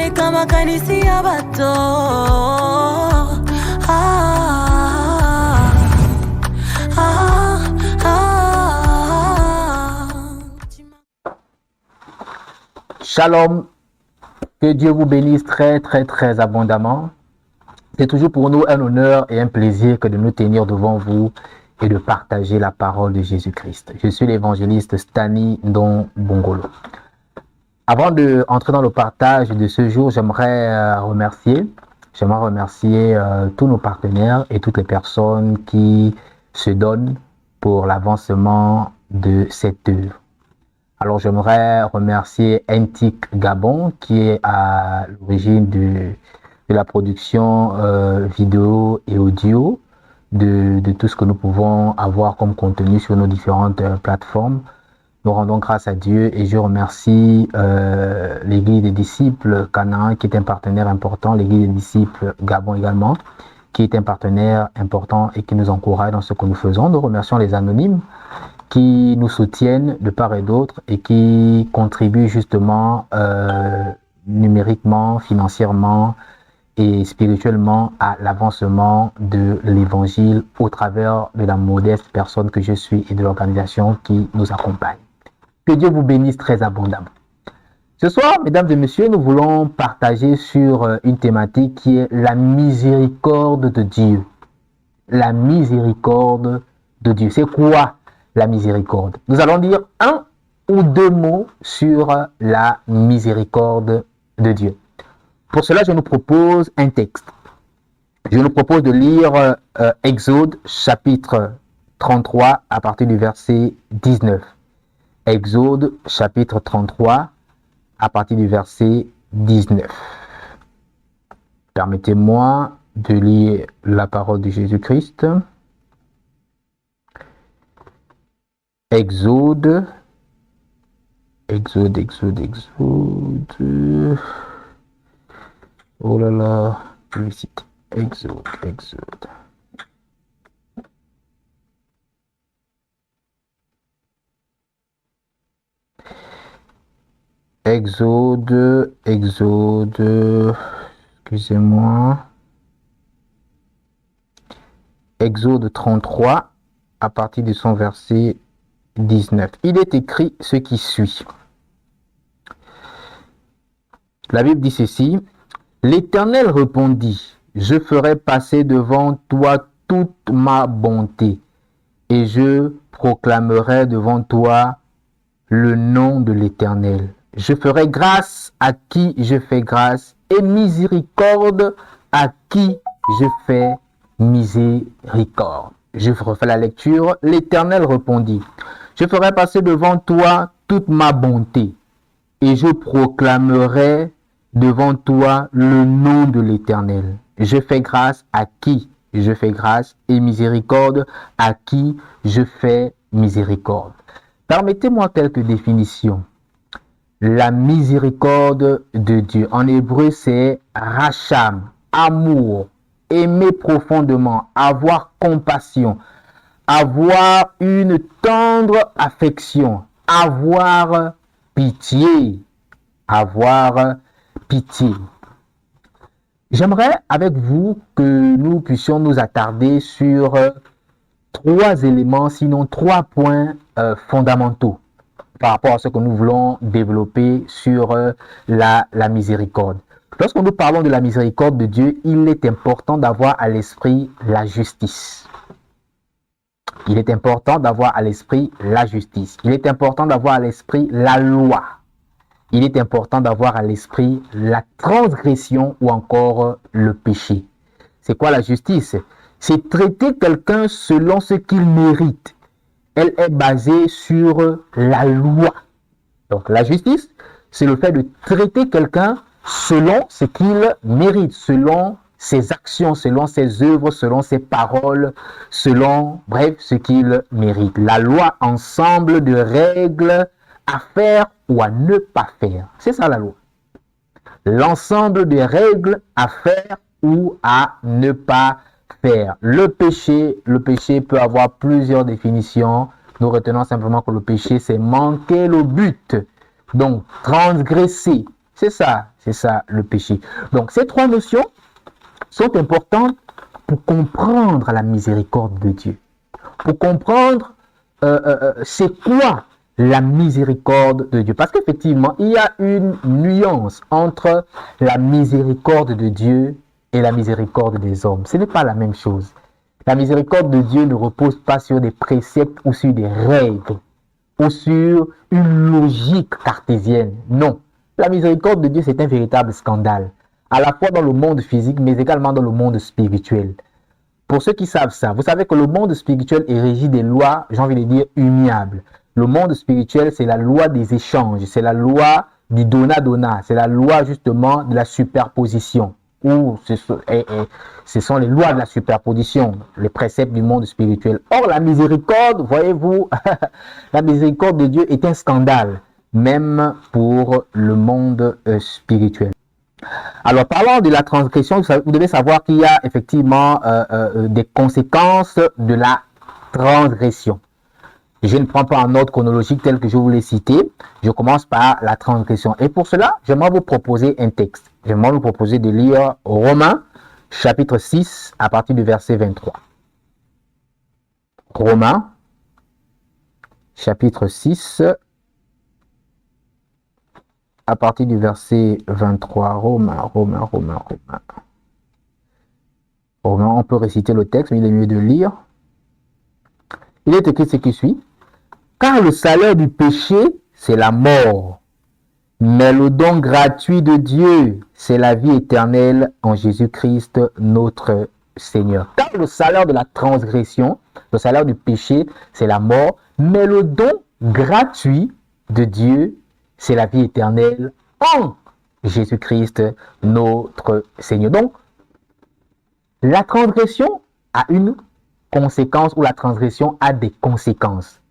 Neka makanisi ya bato. Shalom, que Dieu vous bénisse très abondamment. C'est toujours pour nous un honneur et un plaisir que de nous tenir devant vous et de partager la parole de Jésus-Christ. Je suis l'évangéliste Stani Ndong Bongolo. Avant d'entrer dans le partage de ce jour, j'aimerais remercier tous nos partenaires et toutes les personnes qui se donnent pour l'avancement de cette œuvre. Alors, j'aimerais remercier Entic Gabon qui est à l'origine de la production vidéo et audio de tout ce que nous pouvons avoir comme contenu sur nos différentes plateformes. Nous rendons grâce à Dieu et je remercie l'Église des disciples Canaan qui est un partenaire important, l'Église des disciples Gabon également qui est un partenaire important et qui nous encourage dans ce que nous faisons. Nous remercions les anonymes qui nous soutiennent de part et d'autre et qui contribuent justement numériquement, financièrement et spirituellement à l'avancement de l'évangile au travers de la modeste personne que je suis et de l'organisation qui nous accompagne. Que Dieu vous bénisse très abondamment. Ce soir, mesdames et messieurs, nous voulons partager sur une thématique qui est la miséricorde de Dieu. La miséricorde de Dieu. C'est quoi la miséricorde? Nous allons dire un ou deux mots sur la miséricorde de Dieu. Pour cela, je nous propose un texte. Je nous propose de lire Exode chapitre 33 à partir du verset 19. Exode chapitre 33 à partir du verset 19. Permettez-moi de lire la parole de Jésus-Christ. Exode. Oh là là, je vais citer. Exode. Excusez-moi. Exode 33, à partir de son verset 19. Il est écrit ce qui suit. La Bible dit ceci. L'Éternel répondit, je ferai passer devant toi toute ma bonté, et je proclamerai devant toi le nom de l'Éternel. Je ferai grâce à qui je fais grâce, et miséricorde à qui je fais miséricorde. Je refais la lecture. L'Éternel répondit, je ferai passer devant toi toute ma bonté, et je proclamerai devant toi le nom de l'Éternel. Je fais grâce à qui je fais grâce, et miséricorde à qui je fais miséricorde. Permettez-moi quelques définitions. La miséricorde de Dieu. En hébreu, c'est racham, amour, aimer profondément, avoir compassion, avoir une tendre affection, avoir pitié, J'aimerais avec vous que nous puissions nous attarder sur trois éléments, sinon trois points fondamentaux par rapport à ce que nous voulons développer sur la miséricorde. Lorsque nous parlons de la miséricorde de Dieu, il est important d'avoir à l'esprit la justice. Il est important d'avoir à l'esprit la justice. Il est important d'avoir à l'esprit la loi. Il est important d'avoir à l'esprit la transgression ou encore le péché. C'est quoi la justice? C'est traiter quelqu'un selon ce qu'il mérite. Elle est basée sur la loi. Donc la justice, c'est le fait de traiter quelqu'un selon ce qu'il mérite, selon ses actions, selon ses œuvres, selon ses paroles, selon, bref, ce qu'il mérite. La loi, ensemble de règles à faire ou à ne pas faire. C'est ça la loi. L'ensemble des règles à faire ou à ne pas faire. Le péché peut avoir plusieurs définitions. Nous retenons simplement que le péché, c'est manquer le but. Donc, transgresser C'est ça le péché. Donc ces trois notions sont importantes pour comprendre la miséricorde de Dieu. Pour comprendre c'est quoi la miséricorde de Dieu. Parce qu'effectivement, il y a une nuance entre la miséricorde de Dieu et la miséricorde des hommes. Ce n'est pas la même chose. La miséricorde de Dieu ne repose pas sur des préceptes ou sur des règles ou sur une logique cartésienne. Non. La miséricorde de Dieu, c'est un véritable scandale, à la fois dans le monde physique, mais également dans le monde spirituel. Pour ceux qui savent ça, vous savez que le monde spirituel est régi des lois, j'ai envie de dire, immuables. Le monde spirituel, c'est la loi des échanges, c'est la loi du donnat-donnat, c'est la loi justement de la superposition. Ou ce sont les lois de la superposition, les préceptes du monde spirituel. Or, la miséricorde, voyez-vous, la miséricorde de Dieu est un scandale, même pour le monde spirituel. Alors, parlant de la transgression, vous devez savoir qu'il y a effectivement des conséquences de la transgression. Je ne prends pas un ordre chronologique tel que je vous l'ai cité. Je commence par la transgression. Et pour cela, j'aimerais vous proposer un texte. J'aimerais vous proposer de lire Romains, chapitre 6, à partir du verset 23. Romains, chapitre 6, à partir du verset 23. Romains. On peut réciter le texte, mais il est mieux de lire. Il est écrit ce qui suit. Car le salaire du péché, c'est la mort. Mais le don gratuit de Dieu, c'est la vie éternelle en Jésus-Christ, notre Seigneur. Car le salaire de la transgression, le salaire du péché, c'est la mort. Mais le don gratuit de Dieu, c'est la vie éternelle en Jésus-Christ, notre Seigneur. Donc, la transgression a une conséquence ou la transgression a des conséquences.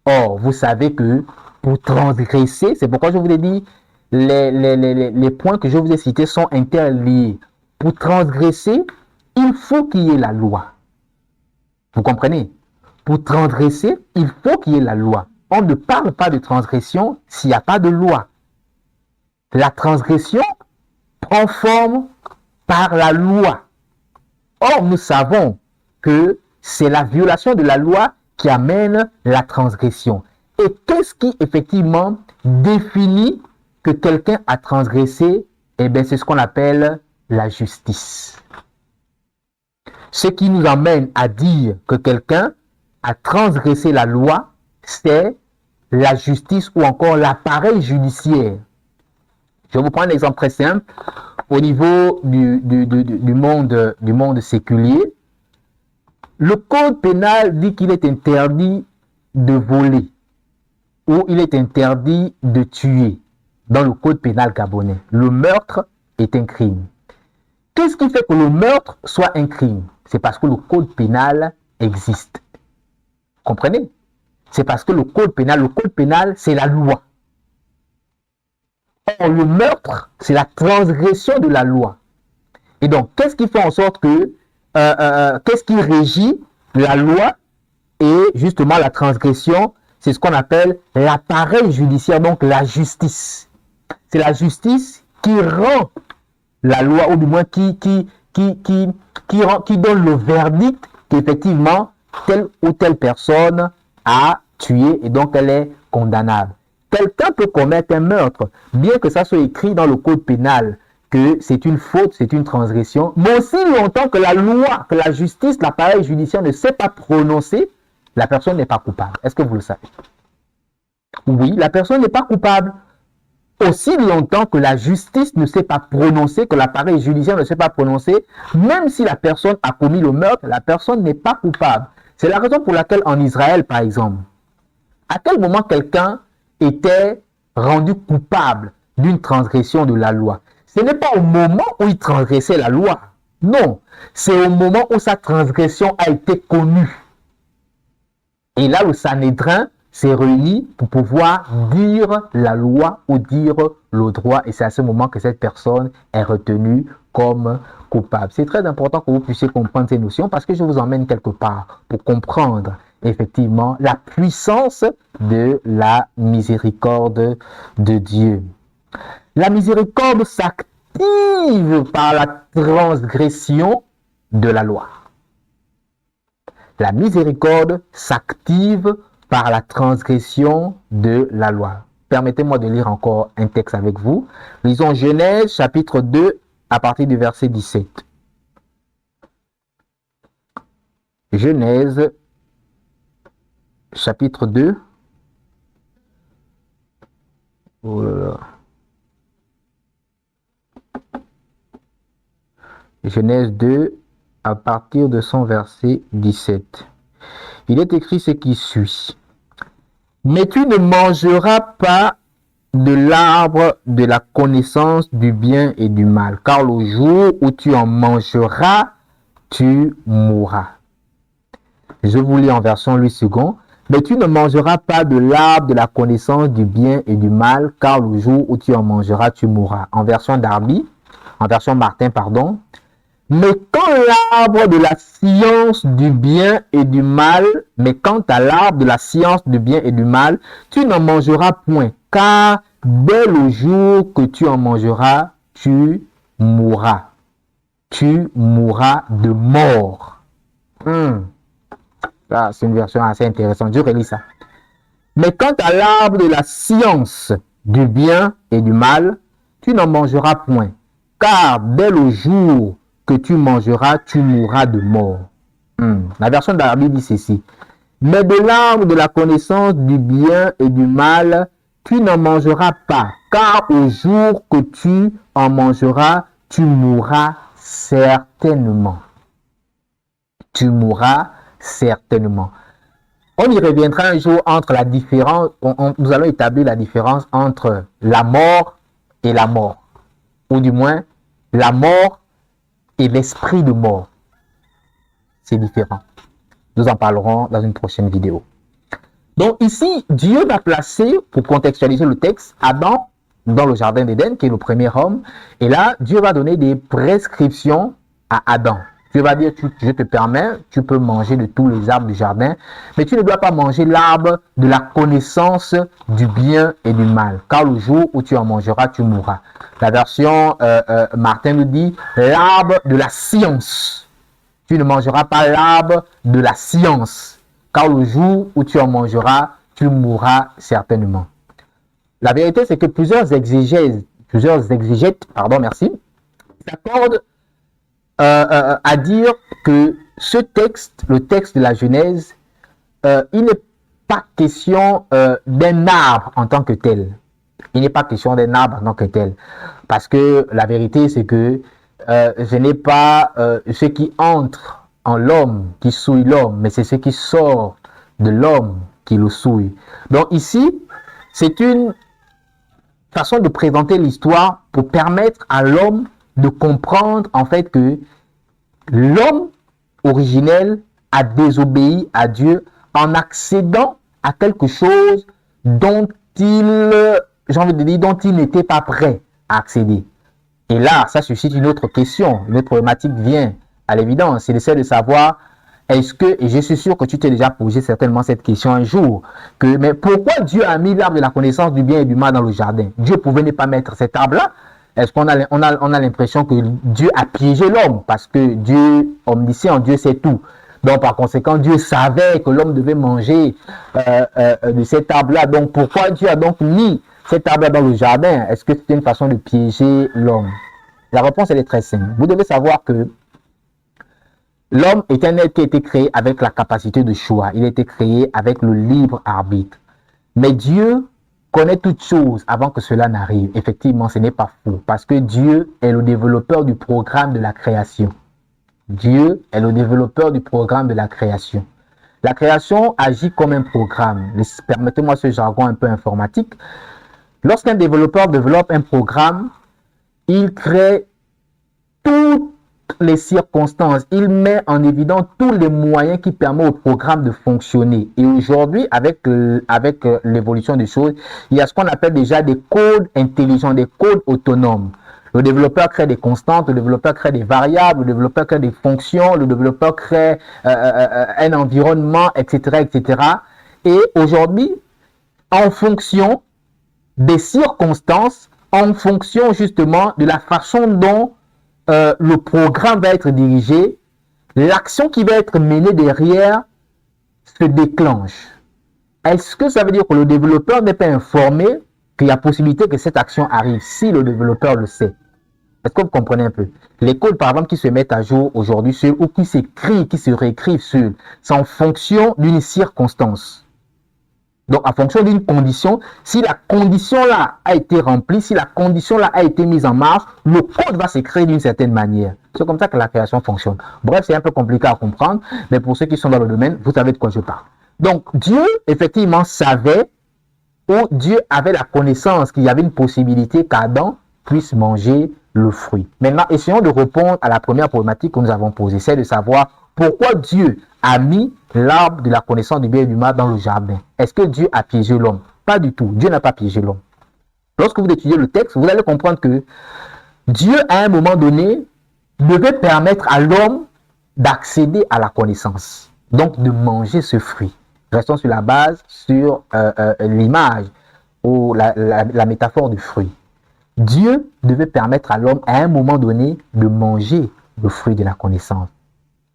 Or, vous savez que pour transgresser, c'est pourquoi je vous ai dit, les points que je vous ai cités sont interliés. Pour transgresser, il faut qu'il y ait la loi. Vous comprenez? Pour transgresser, il faut qu'il y ait la loi. On ne parle pas de transgression s'il n'y a pas de loi. La transgression prend forme par la loi. Or, nous savons que c'est la violation de la loi qui amène la transgression. Et qu'est-ce qui effectivement définit que quelqu'un a transgressé? Eh bien, c'est ce qu'on appelle la justice. Ce qui nous amène à dire que quelqu'un a transgressé la loi, c'est la justice ou encore l'appareil judiciaire. Je vais vous prendre un exemple très simple. Au niveau du monde séculier, le code pénal dit qu'il est interdit de voler ou il est interdit de tuer dans le code pénal gabonais. Le meurtre est un crime. Qu'est-ce qui fait que le meurtre soit un crime? C'est parce que le code pénal existe. Comprenez? C'est parce que le code pénal, c'est la loi. Or, le meurtre, c'est la transgression de la loi. Et donc, qu'est-ce qui fait en sorte que qu'est-ce qui régit la loi et justement la transgression? C'est ce qu'on appelle l'appareil judiciaire, donc la justice. C'est la justice qui rend la loi, ou du moins qui donne le verdict qu'effectivement telle ou telle personne a tué et donc elle est condamnable. Quelqu'un peut commettre un meurtre, bien que ça soit écrit dans le code pénal, que c'est une faute, c'est une transgression, mais aussi longtemps que la loi, que la justice, l'appareil judiciaire ne s'est pas prononcé, la personne n'est pas coupable. Est-ce que vous le savez? Oui, la personne n'est pas coupable. Aussi longtemps que la justice ne s'est pas prononcée, que l'appareil judiciaire ne s'est pas prononcé, même si la personne a commis le meurtre, la personne n'est pas coupable. C'est la raison pour laquelle en Israël, par exemple, à quel moment quelqu'un était rendu coupable d'une transgression de la loi? Ce n'est pas au moment où il transgressait la loi. Non, c'est au moment où sa transgression a été connue. Et là, le Sanhédrin s'est réuni pour pouvoir dire la loi ou dire le droit. Et c'est à ce moment que cette personne est retenue comme coupable. C'est très important que vous puissiez comprendre ces notions parce que je vous emmène quelque part pour comprendre effectivement la puissance de la miséricorde de Dieu. La miséricorde s'active par la transgression de la loi. La miséricorde s'active par la transgression de la loi. Permettez-moi de lire encore un texte avec vous. Lisons Genèse chapitre 2 à partir du verset 17. Genèse chapitre 2. Oh là là. Genèse 2 à partir de son verset 17. Il est écrit ce qui suit. Mais tu ne mangeras pas de l'arbre de la connaissance du bien et du mal, car le jour où tu en mangeras, tu mourras. Je vous lis en version Louis II. Mais tu ne mangeras pas de l'arbre de la connaissance du bien et du mal, car le jour où tu en mangeras, tu mourras. En version Darby, en version Martin, pardon. Mais quand l'arbre de la science du bien et du mal, mais quant à l'arbre de la science du bien et du mal, tu n'en mangeras point, car dès le jour que tu en mangeras, tu mourras. Tu mourras de mort. Ça, c'est une version assez intéressante. Je relis ça. Mais quant à l'arbre de la science du bien et du mal, tu n'en mangeras point, car dès le jour que tu mangeras, tu mourras de mort. La version d'Arabie dit ceci. Mais de l'arbre de la connaissance du bien et du mal, tu n'en mangeras pas, car au jour que tu en mangeras, tu mourras certainement. Tu mourras certainement. On y reviendra un jour entre la différence, nous allons établir la différence entre la mort et la mort. Ou du moins, la mort et l'esprit de mort. C'est différent. Nous en parlerons dans une prochaine vidéo. Donc ici, Dieu va placer, pour contextualiser le texte, Adam dans le jardin d'Éden, qui est le premier homme. Et là, Dieu va donner des prescriptions à Adam. Dieu va dire, je te permets, tu peux manger de tous les arbres du jardin, mais tu ne dois pas manger l'arbre de la connaissance du bien et du mal, car le jour où tu en mangeras, tu mourras. La version Martin nous dit, l'arbre de la science. Tu ne mangeras pas l'arbre de la science, car le jour où tu en mangeras, tu mourras certainement. La vérité, c'est que plusieurs exégètes, s'accordent à dire que ce texte, le texte de la Genèse, il n'est pas question d'un arbre en tant que tel. Il n'est pas question d'un arbre en tant que tel. Parce que la vérité, c'est que ce n'est pas ce qui entre en l'homme qui souille l'homme, mais c'est ce qui sort de l'homme qui le souille. Donc ici, c'est une façon de présenter l'histoire pour permettre à l'homme de comprendre en fait que l'homme originel a désobéi à Dieu en accédant à quelque chose dont dont il n'était pas prêt à accéder. Et là, ça suscite une autre question, une autre problématique vient à l'évidence, c'est d'essayer de savoir est-ce que, et je suis sûr que tu t'es déjà posé certainement cette question un jour, mais pourquoi Dieu a mis l'arbre de la connaissance du bien et du mal dans le jardin? Dieu pouvait ne pas mettre cet arbre-là. Est-ce qu'on a l'impression que Dieu a piégé l'homme parce que Dieu, omniscient, Dieu sait tout. Donc par conséquent, Dieu savait que l'homme devait manger de cet arbre-là. Donc pourquoi Dieu a donc mis cet arbre dans le jardin? Est-ce que c'était une façon de piéger l'homme? La réponse, elle est très simple. Vous devez savoir que l'homme est un être qui a été créé avec la capacité de choix. Il a été créé avec le libre arbitre. Mais Dieu connaît toutes choses avant que cela n'arrive. Effectivement, ce n'est pas faux. Parce que Dieu est le développeur du programme de la création. Dieu est le développeur du programme de la création. La création agit comme un programme. Permettez-moi ce jargon un peu informatique. Lorsqu'un développeur développe un programme, il crée toutes les circonstances, il met en évidence tous les moyens qui permettent au programme de fonctionner. Et aujourd'hui, avec l'évolution des choses, il y a ce qu'on appelle déjà des codes intelligents, des codes autonomes. Le développeur crée des constantes, le développeur crée des variables, le développeur crée des fonctions, le développeur crée un environnement, etc., etc. Et aujourd'hui, en fonction des circonstances, en fonction justement de la façon dont le programme va être dirigé, l'action qui va être menée derrière se déclenche. Est-ce que ça veut dire que le développeur n'est pas informé qu'il y a possibilité que cette action arrive si le développeur le sait? Est-ce que vous comprenez un peu? Les codes, par exemple, qui se mettent à jour aujourd'hui ou qui s'écrivent, qui se réécrivent c'est en fonction d'une circonstance. Donc, en fonction d'une condition, si la condition-là a été remplie, si la condition-là a été mise en marche, le code va s'écrire d'une certaine manière. C'est comme ça que la création fonctionne. Bref, c'est un peu compliqué à comprendre, mais pour ceux qui sont dans le domaine, vous savez de quoi je parle. Donc, Dieu, effectivement, savait, ou Dieu avait la connaissance qu'il y avait une possibilité qu'Adam puisse manger le fruit. Maintenant, essayons de répondre à la première problématique que nous avons posée, c'est de savoir pourquoi Dieu a mis l'arbre de la connaissance du bien et du mal dans le jardin. Est-ce que Dieu a piégé l'homme? Pas du tout. Dieu n'a pas piégé l'homme. Lorsque vous étudiez le texte, vous allez comprendre que Dieu, à un moment donné, devait permettre à l'homme d'accéder à la connaissance, donc de manger ce fruit. Restons sur la base, sur l'image ou la métaphore du fruit. Dieu devait permettre à l'homme, à un moment donné, de manger le fruit de la connaissance.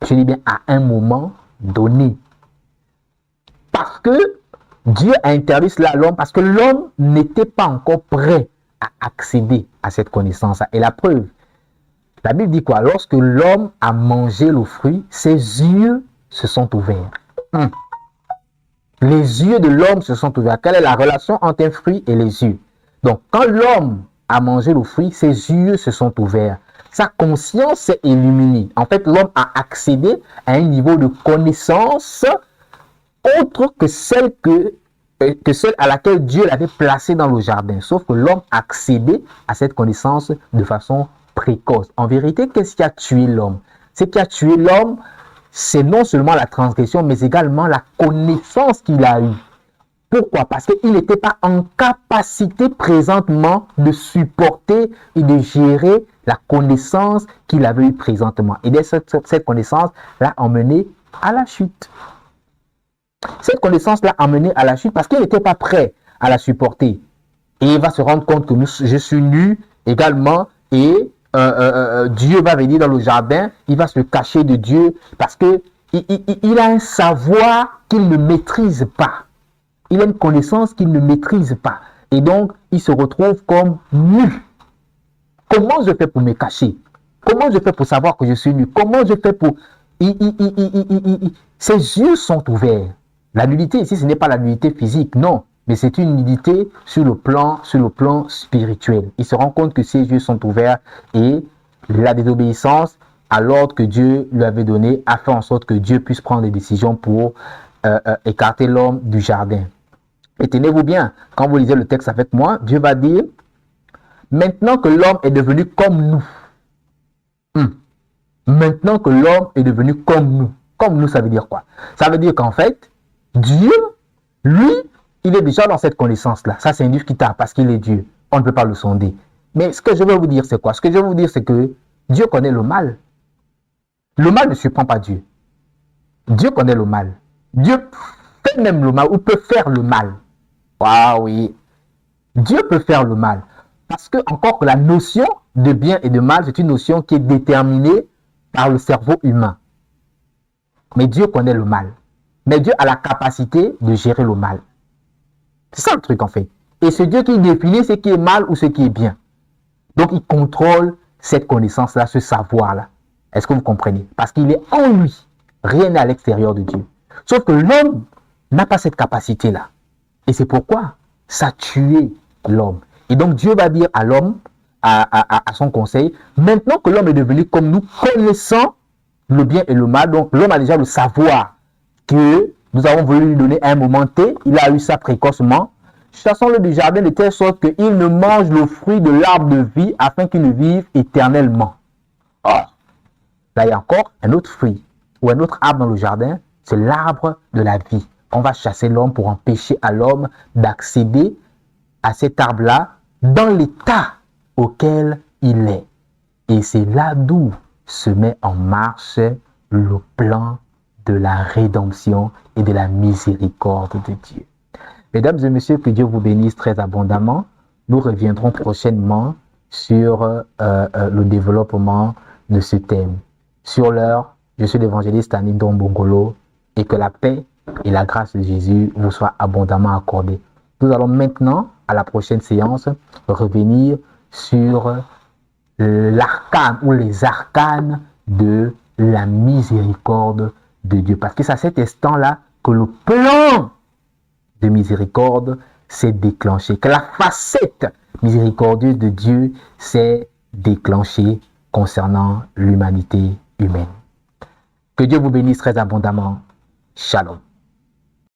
Je dis bien à un moment donné. Parce que Dieu a interdit cela à l'homme, parce que l'homme n'était pas encore prêt à accéder à cette connaissance. Et la preuve, la Bible dit quoi? Lorsque l'homme a mangé le fruit, ses yeux se sont ouverts. Les yeux de l'homme se sont ouverts. Quelle est la relation entre un fruit et les yeux? Donc, quand l'homme a mangé le fruit, ses yeux se sont ouverts. Sa conscience s'est illuminée. En fait, l'homme a accédé à un niveau de connaissance autre que celle à laquelle Dieu l'avait placé dans le jardin. Sauf que l'homme a accédé à cette connaissance de façon précoce. En vérité, qu'est-ce qui a tué l'homme? Ce qui a tué l'homme, c'est non seulement la transgression, mais également la connaissance qu'il a eue. Pourquoi? Parce qu'il n'était pas en capacité présentement de supporter et de gérer la connaissance qu'il avait eue présentement. Et cette connaissance l'a emmené à la chute. Cette connaissance l'a emmené à la chute parce qu'il n'était pas prêt à la supporter. Et il va se rendre compte que je suis nu également et Dieu va venir dans le jardin, il va se cacher de Dieu parce qu'il a un savoir qu'il ne maîtrise pas. Il a une connaissance qu'il ne maîtrise pas. Et donc, il se retrouve comme nu. Comment je fais pour me cacher? Comment je fais pour savoir que je suis nu? Comment je fais pour... Ses yeux sont ouverts. La nudité ici, ce n'est pas la nudité physique, non. Mais c'est une nudité sur le plan spirituel. Il se rend compte que ses yeux sont ouverts et la désobéissance à l'ordre que Dieu lui avait donné a fait en sorte que Dieu puisse prendre des décisions pour écarter l'homme du jardin. Et tenez-vous bien, quand vous lisez le texte avec moi, Dieu va dire, maintenant que l'homme est devenu comme nous. Maintenant que l'homme est devenu comme nous. Comme nous, ça veut dire quoi? Ça veut dire qu'en fait, Dieu, lui, il est déjà dans cette connaissance-là. Ça, c'est indiscutable parce qu'il est Dieu. On ne peut pas le sonder. Mais ce que je veux vous dire, c'est quoi? Ce que je veux vous dire, c'est que Dieu connaît le mal. Le mal ne surprend pas Dieu. Dieu connaît le mal. Dieu fait même le mal ou peut faire le mal. Ah oui. Dieu peut faire le mal. Parce que, encore que la notion de bien et de mal, c'est une notion qui est déterminée par le cerveau humain. Mais Dieu connaît le mal. Mais Dieu a la capacité de gérer le mal. C'est ça le truc en fait. Et c'est Dieu qui définit ce qui est mal ou ce qui est bien. Donc il contrôle cette connaissance-là, ce savoir-là. Est-ce que vous comprenez? Parce qu'il est en lui. Rien n'est à l'extérieur de Dieu. Sauf que l'homme n'a pas cette capacité-là. Et c'est pourquoi ça a tué l'homme. Et donc Dieu va dire à l'homme, à son conseil, maintenant que l'homme est devenu comme nous, connaissant le bien et le mal, donc l'homme a déjà le savoir que nous avons voulu lui donner à un moment T, il a eu ça précocement, chassons-le du jardin de telle sorte qu'il ne mange le fruit de l'arbre de vie afin qu'il ne vive éternellement. Or, là il y a encore un autre fruit ou un autre arbre dans le jardin, c'est l'arbre de la vie. On va chasser l'homme pour empêcher à l'homme d'accéder à cet arbre-là dans l'état auquel il est. Et c'est là d'où se met en marche le plan de la rédemption et de la miséricorde de Dieu. Mesdames et messieurs, que Dieu vous bénisse très abondamment. nous reviendrons prochainement sur le développement de ce thème. Sur l'heure, je suis l'évangéliste Annie Dombongolo et que la paix et la grâce de Jésus vous soient abondamment accordées. Nous allons maintenant, à la prochaine séance, revenir sur l'arcane ou les arcanes de la miséricorde de Dieu. Parce que c'est à cet instant-là que le plan de miséricorde s'est déclenché, que la facette miséricordieuse de Dieu s'est déclenchée concernant l'humanité humaine. Que Dieu vous bénisse très abondamment. Shalom.